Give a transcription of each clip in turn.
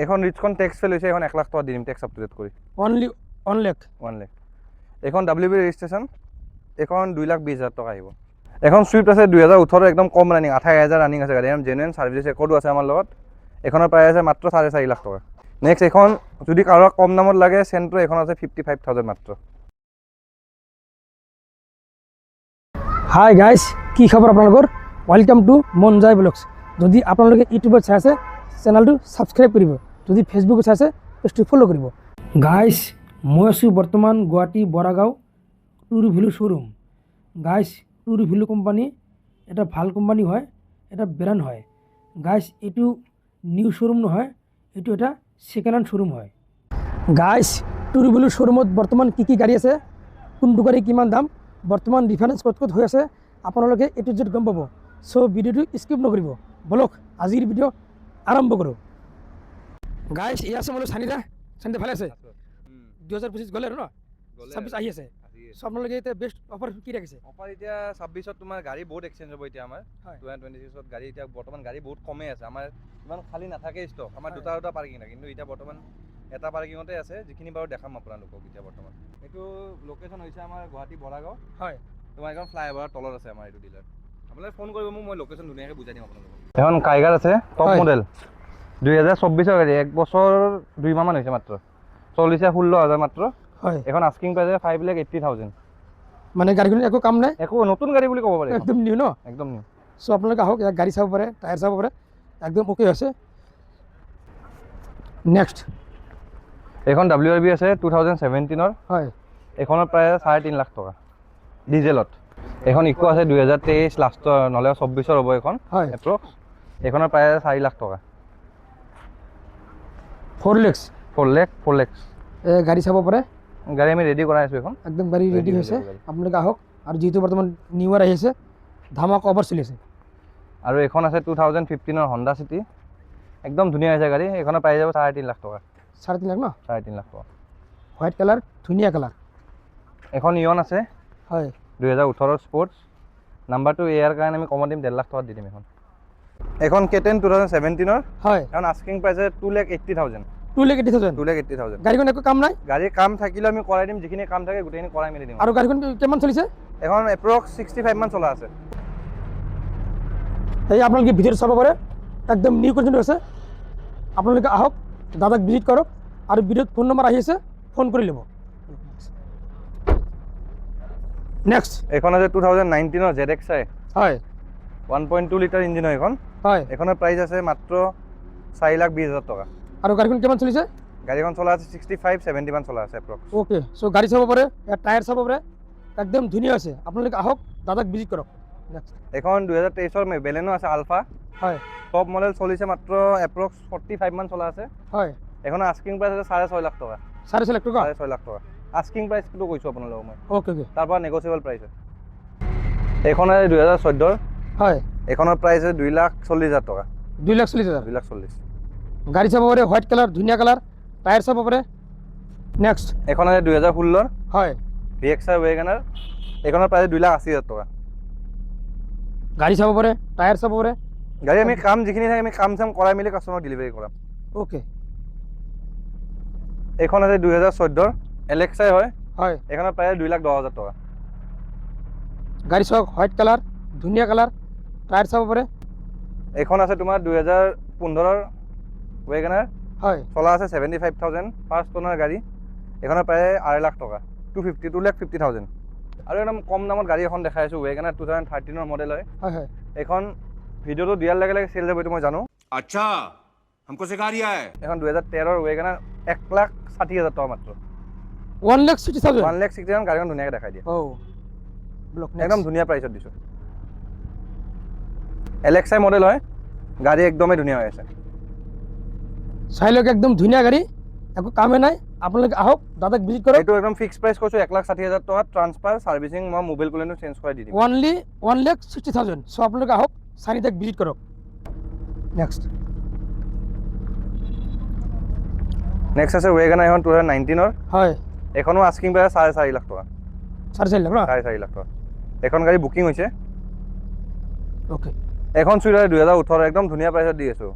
এখন ৰিচখন tax fail হৈছে, এখন 1 লাখ টকা দিম টেক্স আপ টু ডেট কৰি। অনলি 1 লাখ। 1 লাখ। এখন WB ৰেজিষ্ট্ৰেশ্যন, এখন 2,20,000 টকা আহিব। এখন চুইফ্ট আছে 2018 একদম কম ৰানিং, 28,000 ৰানিং আছে গাড়ী, একদম জেনুইন ছাৰ্ভিচ ৰেকৰ্ডো আছে আমাৰ লগত। এখনৰ প্ৰাইচ আছে মাত্ৰ 4.5 লাখ টকা। নেক্সট এখন যদি কাৰোবাক কম দামত লাগে চেণ্ট্ৰ, এখন আছে 55,000 মাত্ৰ। হাই গাইজ, কি খবৰ আপোনালোকৰ? ৱেলকাম টু মন যায় ব্লগছ। যদি আপোনালোকে ইউটিউবত চাই আছে চেনেলটো ছাবস্ক্ৰাইব কৰিব, যদি ফেচবুকত চাই আছে পেজটো ফ'ল' কৰিব। গাইজ, মই আছোঁ বৰ্তমান Guwahati Boragaon tour value showroom. Guys, tour value company এটা ভাল কোম্পানী হয়, এটা ব্ৰেণ্ড হয়। গাইজ, এইটো নিউ শ্ব'ৰুম নহয়, এইটো এটা ছেকেণ্ড হেণ্ড শ্ব'ৰুম হয়। গাইজ, টুৰ ভেলু শ্ব'ৰুমত বৰ্তমান কি কি গাড়ী আছে, কোনটো গাড়ী কিমান দাম, বৰ্তমান ডিফাৰেঞ্চ ক'ত ক'ত হৈ আছে, আপোনালোকে এইটো য'ত গম পাব। চ' ভিডিঅ'টো স্কিপ নকৰিব। বলক আজিৰ ভিডিঅ' আৰম্ভ কৰোঁ। গাইজ, এই আছে বোলো চানিদা ভালে আছে? 2025 গ'লে আৰু ন, 26 আহি আছে। চ' আপোনালোকে এতিয়া বেষ্ট অফাৰ কি ৰাখিছে? অফাৰ এতিয়া 26ত তোমাৰ গাড়ী বহুত এক্সচেঞ্জ হ'ব এতিয়া আমাৰ। 2026ত গাড়ী এতিয়া বৰ্তমান গাড়ী বহুত কমেই আছে, আমাৰ ইমান খালী নাথাকে ষ্টক। আমাৰ দুটা পাৰ্কিং থাকে, কিন্তু এতিয়া বৰ্তমান এটা পাৰ্কিঙতে আছে, যিখিনি বাৰু দেখাম আপোনালোকক এতিয়া বৰ্তমান। এইটো লোকেশ্যন হৈছে আমাৰ গুৱাহাটী বৰাগাঁও। হয়, তোমাৰ এখন ফ্লাইঅভাৰৰ তলত আছে আমাৰ এইটো ডিলাৰ। আপোনালোকে ফোন কৰিব মোক, মই লোকেশ্যন ধুনীয়াকৈ বুজাই দিম আপোনালোকক। এখন কাইগাৰ আছে টপ মডেল 2024ৰ গাড়ী, 1 বছৰ 2 মাহমান হৈছে মাত্ৰ, চলিছে 16,000 মাত্ৰ। হয়, এখন আস্কিং প্ৰাইচ 5,80,000। মানে গাড়ীখনৰ একো কাম নাই, একো নতুন গাড়ী বুলি ক'ব পাৰি, একদম নিউ ন? একদম নিউ। চ' আপোনালোকে আহক, ইয়াত গাড়ী চাব পাৰে, টায়াৰ চাব পাৰে, একদম অ'কে আছে। নেক্সট এইখন WRV আছে 2017ৰ। হয়, এইখনৰ প্ৰায় 3.5 লাখ টকা ডিজেলত। এখন ইকো আছে 2023 লাষ্টৰ, নহ'লে 24ৰ হ'ব এইখন হয়, এপ্ৰক্স। এইখনৰ প্ৰায় 4 লাখ টকা। 4 lakhs 4 লাখ। গাড়ী চাব পাৰে, গাড়ী আমি ৰেডি কৰাই আছোঁ এখন, একদম গাড়ী ৰেডি হৈছে। আপোনালোকে আহক, আৰু যিহেতু বৰ্তমান নিউ ইয়াৰ আহি আছে, ধামাকা অফাৰ চলি আছে। আৰু এখন আছে 2015ৰ হণ্ডা চিটি, একদম ধুনীয়া হৈছে গাড়ী। এইখনৰ প্ৰাইচ যাব 3.5 লাখ টকা। 3.5 লাখ ন? 3.5 লাখ টকা। হোৱাইট কালাৰ, ধুনীয়া কালাৰ। এখন ইয়ন আছে হয়, 2018ৰ স্পৰ্টছ, নাম্বাৰটো এয়াৰ কাৰণে আমি কমত দিম, 1.5 লাখ টকাত দি দিম এখন। এখন কেটেন 2017ৰ। হয়, এখন আস্কিং প্ৰাইচ 2,80,000। 2,80,000। 2,80,000। গাড়ীখন একো কাম নাই? গাড়ীৰ কাম থাকিলে আমি কৰাই দিম, যিখিনি কাম থাকে গোটেইখিনি কৰাই মেলি দিম। আৰু গাড়ীখন কিমান চলিছে? এখন এপ্ৰক্স 65 মান চলা আছে। সেই আপোনালোকে ভিডিঅ'টো চাব পাৰে, একদম নিউ কণ্ডিশ্যন আছে। আপোনালোকে আহক, দাদাক ভিজিট কৰক, আৰু ভিডিঅ'ত ফোন নম্বৰ আহি আছে, ফোন কৰি ল'ব। নেক্সট এখন আছে 2019ৰ ZXi, হয়, 1.2 লিটাৰ ইঞ্জিন হয় এখন। হয়, এখনৰ প্ৰাইচ আছে মাত্ৰ 4,20,000 টকা। আৰু গাড়ীখন কিমান চলিছে? গাড়ীখন চলা আছে 65-70 মান চলা আছে এপ্ৰক্স। অ'কে, চ' গাড়ী চাব পাৰে, ইয়াত টায়াৰ চাব পাৰে, একদম ধুনীয়া আছে। আপোনালোকে আহক, দাদাক ভিজিট কৰক। নেক্সট এখন 2023ৰ বেলেনো আছে আলফা, হয়, টপ মডেল, চলিছে মাত্ৰ এপ্ৰক্স 45 মান চলা আছে। হয়, এখন আস্কিং প্ৰাইচ আছে 6.5 লাখ টকা। 6.5 লাখ টকা? 6.5 লাখ টকা আস্কিং প্ৰাইচটো কৈছোঁ আপোনালোকক মই। অ'কে, অ'কে, তাৰ পৰা নেগচিয়েবল প্ৰাইচ হয়। এইখন আছে 2014ৰ। হয়, এইখনৰ প্ৰাইচ আছে 2,40,000 টকা। 2,40,000। 2,40,000। গাড়ী চাব পাৰে, হোৱাইট কালাৰ, ধুনীয়া কালাৰ, টায়াৰ চাব পাৰে। নেক্সট এখন আছে 2016ৰ হয়, VXi ৱেগনাৰ। এইখনৰ প্ৰাইচ 2,80,000 টকা। গাড়ী চাব পাৰে, টায়াৰ চাব পাৰে। গাড়ী আমি কাম যিখিনি থাকে আমি কাম চাম কৰাই মেলি কাষ্টমাৰক ডেলিভাৰী কৰাম। অ'কে, এইখন আছে 2014ৰ LXi হয়। হয়, এইখনৰ প্ৰাইচ 2,10,000 টকা। গাড়ী চাওক, হোৱাইট কালাৰ, ধুনীয়া কালাৰ, টায়াৰ চাব পাৰে। এইখন আছে তোমাৰ 2015ৰ ৱেগনাৰ, হয়, চলা আছে 75,000, ফাৰ্ষ্ট অনাৰ গাড়ী। এইখনৰ প্ৰায় 2.5 লাখ টকা, 2,50,000। আৰু একদম কম দামত গাড়ী এখন দেখাই আছোঁ, ৱেগনাৰ 2013ৰ মডেল হয়। হয়, হয়, এইখন ভিডিঅ'টো দিয়াৰ লগে লগে চেল যাব, এইটো মই জানো। अच्छा हमको सिखा रिया है। এখন 2013ৰ ৱেগনাৰ 1,60,000 টকা মাত্ৰ। 1,60,000। 1,60,000 গাড়ীখন ধুনীয়াকৈ দেখাই দিয়ে, একদম ধুনীয়া প্ৰাইচত দিছোঁ। LXi মডেল হয়, গাড়ী একদমেই ধুনীয়া হৈ আছে। চাই লওক, একদম ধুনীয়া গাড়ী, একো কামেই নাই। আপোনালোকে আহক, দাদাক ভিজিট কৰক। এইটো একদম ফিক্স প্ৰাইচ কৈছোঁ, 1,60,000 টকা। ট্ৰান্সফাৰ, ছাৰ্ভিচিং, মই মোবাইল প্লেনটো চেঞ্জ কৰাই দি দিম। অনলি 1,60,000। চ' আপোনালোকে আহক, চানিদাক ভিজিট কৰক। নেক্সট আছে ৱেগনাৰ, এখন 2019ৰ। হয়, এখনো আস্কিং প্ৰাইচ 4.5 লাখ টকা। 4.5 লাখ ন? 4.5 লাখ টকা। এখন গাড়ী বুকিং হৈছে। অ'কে, এখন চুইফ্ট 2018, একদম ধুনীয়া প্ৰাইচত দি আছোঁ।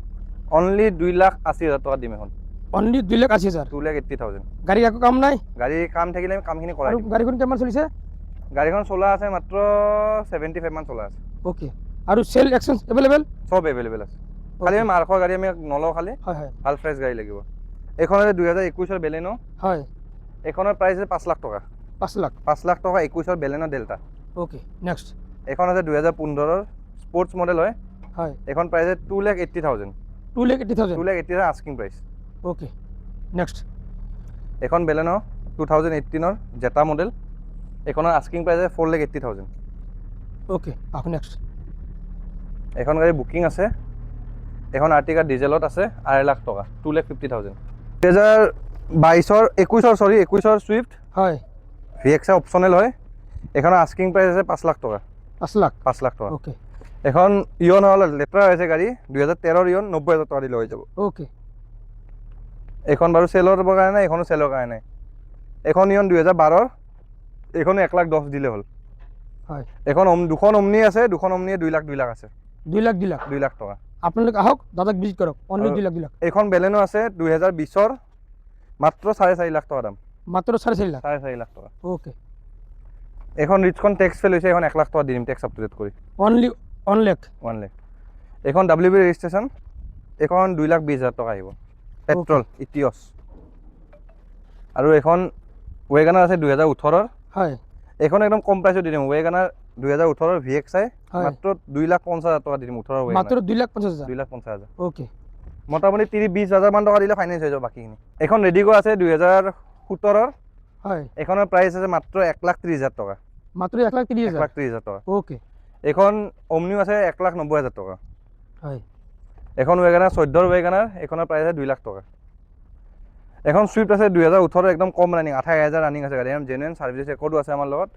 অনলি 2,80,000 টকা দিম এখন। অনলি 2,80,000। 2,80,000। গাড়ী একো কাম নাই গাড়ী কাম থাকিলে আমি কামখিনি কৰাই আৰু দিম। গাড়ীখন কিমান চলিছে? গাড়ীখন চলা আছে মাত্ৰ 75 মান চলা আছে। ওকে আৰু সেল এক্সচেঞ্জ এভেইলেবল? সব এভেইলেবল আছে। খালি আমি মাৰ্কৰ গাড়ী আমি নলওঁ, খালি হয় হয় ভাল ফ্ৰেছ গাড়ী লাগিব। এইখন আছে 2021 বেলেনো। হয়। এইখনৰ প্ৰাইচ আছে 5 লাখ টকা। 5 লাখ? 5 লাখ টকা 21 বেলেনো ডেল্টা। Okay next. এইখন আছে 2015 স্পৰ্টছ মডেল হয়। হয়। এইখন প্ৰাইচ আছে 2,80,000। 2,80,000? 2,80,000 আস্কিং প্ৰাইচ। Okay next. এখন বেলেনো 2018 জেটা মডেল। এইখনৰ আস্কিং প্ৰাইচ আছে 4,80,000। ওকে আকৌ নেক্সট। এখন গাড়ী বুকিং আছে। এখন আৰ্টিকা ডিজেলত আছে 2.5 লাখ টকা, 2,50,000। 2021 চুইফ্ট হয়। VX অপশ্যনেল হয়। এখনৰ আস্কিং প্ৰাইচ আছে 5 লাখ টকা। 5 লাখ? 5 লাখ টকা। ওকে এখন ইয়ন হ'ল লেটাৰ হৈছে গাড়ী 2013 ইয়ন 90,000 টকা দিলে হৈ যাব। ওকে এইখন বাৰু চেলৰ কাৰণে, এইখনো চেলৰ কাৰণে। এখন ইয়ন 2012, এইখনো 1,10,000 দিলে হ'ল। হয়। এখন দুখন অমনি আছে, দুখন অমনিয়ে 2 লাখ আছে। 2 লাখ 2 লাখ? 2 লাখ টকা। আপোনালোক আহক, দাদাক ভিজিট কৰক। অনলি 2 লাখ 2 লাখ। এইখন বেলেনো আছে 2020 মাত্ৰ 4.5 লাখ টকা দাম। মাত্ৰ 4.5 লাখ? 4.5 লাখ টকা। ওকে। এইখন ৰিচখন টেক্স ফেল হৈছে, এখন 1 লাখ টকা দিম টেক্স আপ টু ডেট কৰি। অনলি 1 লাখ? 1 লাখ। এইখন WB ৰেজিষ্ট্ৰেশ্যন, এইখন 2,20,000 টকা আহিব। পেট্ৰল ইটিয়ছ। আৰু এইখন ৱেগানাৰ আছে 2018। হয়। এইখন একদম কম প্ৰাইচত দি দিম। ৱেগানাৰ 2018 VXI হয়। মাত্ৰ 2,50,000 টকা দি দিম। 18 ৱেগানাৰ মাত্ৰ 2,50,000? 2,50,000। ওকে। মোটামুটি 30-20,000 মান টকা দিলে ফাইনেন্স হৈ যাব বাকীখিনি। এখন ৰেডিগো আছে 2017। হয়। এইখনৰ প্ৰাইচ আছে মাত্ৰ 1,30,000 টকা। মাত্ৰ 1,30,000? 1,30,000 টকা। ওকে। এইখন অমনিও আছে 1,90,000 টকা। হয়। এখন ৱেগানাৰ 14 ৱেগানাৰ, এইখনৰ প্ৰাইচ আছে 2 লাখ টকা। এখন চুইফ্ট আছে 2018 একদম কম ৰানিং, 28,000 ৰানিং আছে গাড়ী, একদম জেনুইন ছাৰ্ভিচ ৰেকৰ্ডো আছে আমাৰ লগত।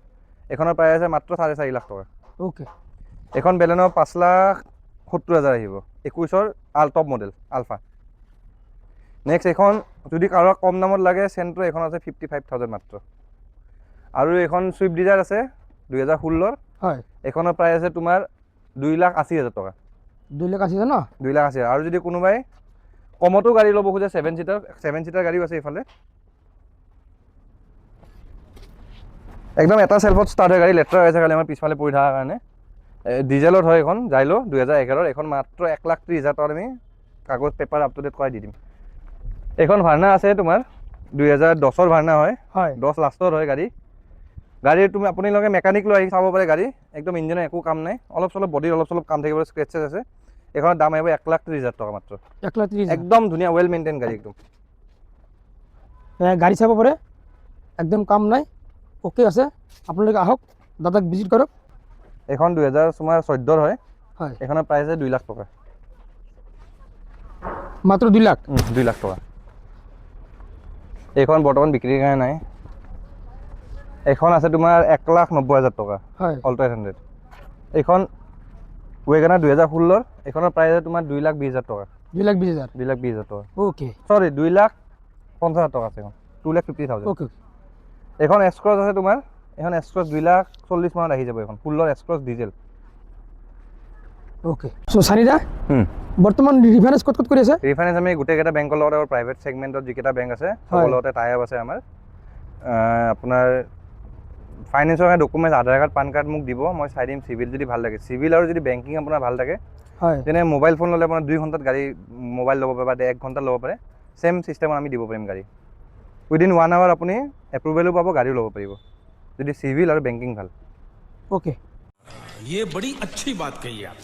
এইখনৰ প্ৰাইচ আছে মাত্ৰ 4.5 লাখ টকা। ওকে। এখন বেলেনো 5,70,000 আহিব। 21 টপ মডেল আলফা। নেক্সট এইখন যদি কাৰোবাক কম দামত লাগে, চেণ্ট্ৰ, এইখন আছে 55,000 মাত্ৰ। আৰু এইখন চুইফ্ট ডিজায়াৰ আছে 2016। হয়। এইখনৰ প্ৰাইচ আছে তোমাৰ 2,80,000 টকা। 2,80,000 ন? 2,80,000। আৰু যদি কোনোবাই কমতো গাড়ী ল'ব খোজে, 7 চিটাৰ গাড়ীও আছে এইফালে। একদম এটা চেল্ফত ষ্টাৰ্ট হয় গাড়ী, লেটাৰ হৈ আছে খালি আমাৰ পিছফালে পৰি থকাৰ কাৰণে। ডিজেলত হয় এইখন, জাইলো 2011। এইখন মাত্ৰ 1,30,000 টকাত আমি কাগজ পেপাৰ আপ টু ডেট কৰাই দি দিম। এইখন ভাৰ্না আছে তোমাৰ 2010 ভাৰ্না হয়। হয়। 10 লাষ্টত হয় গাড়ী। তুমি আপোনালোকে মেকানিক লৈ আহি চাব পাৰে গাড়ী, একদম ইঞ্জিনৰ একো কাম নাই, অলপ চলপ বডিৰ অলপ চলপ কাম থাকিব, স্ক্ৰেচেছ আছে। এইখনৰ দাম আহিব 1,30,000 টকা মাত্ৰ। 1,30,000? একদম ধুনীয়া ৱেল মেইনটেইন গাড়ী একদম। গাড়ী চাব পাৰে, একদম কাম নাই, ওকে আছে। আপোনালোকে আহক, দাদাক ভিজিট কৰক। এইখন 2014 হয়। হয়। এইখনৰ প্ৰাইচ আছে 2 লাখ টকা। মাত্ৰ 2 লাখ? 2 লাখ টকা। এইখন বৰ্তমান বিক্ৰীৰ কাৰণে নাই। এইখন আছে তোমাৰ 1,90,000 টকা। হয়। অল্টো 800। এইখন ৱেগানাৰ 2016। এইখনৰ প্ৰাইচ আছে তোমাৰ 2,20,000 টকা। 2,20,000? 2,20,000 টকা। ওকে। চৰি 2,50,000 টকা আছে এইখন, 2,50,000। ওকে। এইখন এক্সক্ৰছ আছে তোমাৰ, এইখন এক্সক্ৰছ 2,40,000 মানত আহি যাব। এইখন 16 এক্সক্ৰছ ডিজেল। ওকে। চ' চানিদা বৰ্তমান ৰিফাইনেন্স ক'ত কৰি আছে? ৰিফাইনেন্স আমি গোটেইকেইটা বেংকৰ লগতে, প্ৰাইভেট ছেগমেণ্টত যিকেইটা বেংক আছে চবৰ লগতে টাই আপ আছে আমাৰ। আপোনাৰ ফাইনেন্সৰ কাৰণে ডকুমেণ্টছ, আধাৰ কাৰ্ড, পান কাৰ্ড মোক দিব, মই চাই দিম। চিভিল যদি ভাল লাগে, চিভিল আৰু যদি বেংকিং আপোনাৰ ভাল থাকে, হয়, যেনে মোবাইল ফোন ল'লে আপোনাৰ 2 ঘণ্টাত গাড়ী মোবাইল ল'ব পাৰে বা 1 ঘণ্টাত ল'ব পাৰে, ছেম ছিষ্টেমত আমি দিব পাৰিম গাড়ী। উইদিন 1 আৱাৰ আপুনি এপ্ৰুভেলো পাব, গাড়ীও ল'ব পাৰিব, যদি চিভিল আৰু বেংকিং ভাল। ওকে। ये बड़ी अच्छी बात कही आप।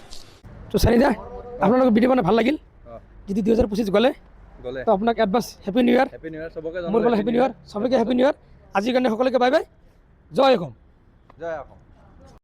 তো চানিদা আপোনালোকৰ ভিডিঅ' মানে ভাল লাগিল। যদি 2025 গ'লে তো আপোনাক এডভান্স হেপী নিউ ইয়াৰ। হেপী নিউ ইয়াৰ চবকে। মোৰ ফালে হেপী নিউ ইয়াৰ, চবকে হেপী নিউ ইয়াৰ। আজিৰ কাৰণে সকলোকে বাই বাই, জয় অসম। জয় অসম।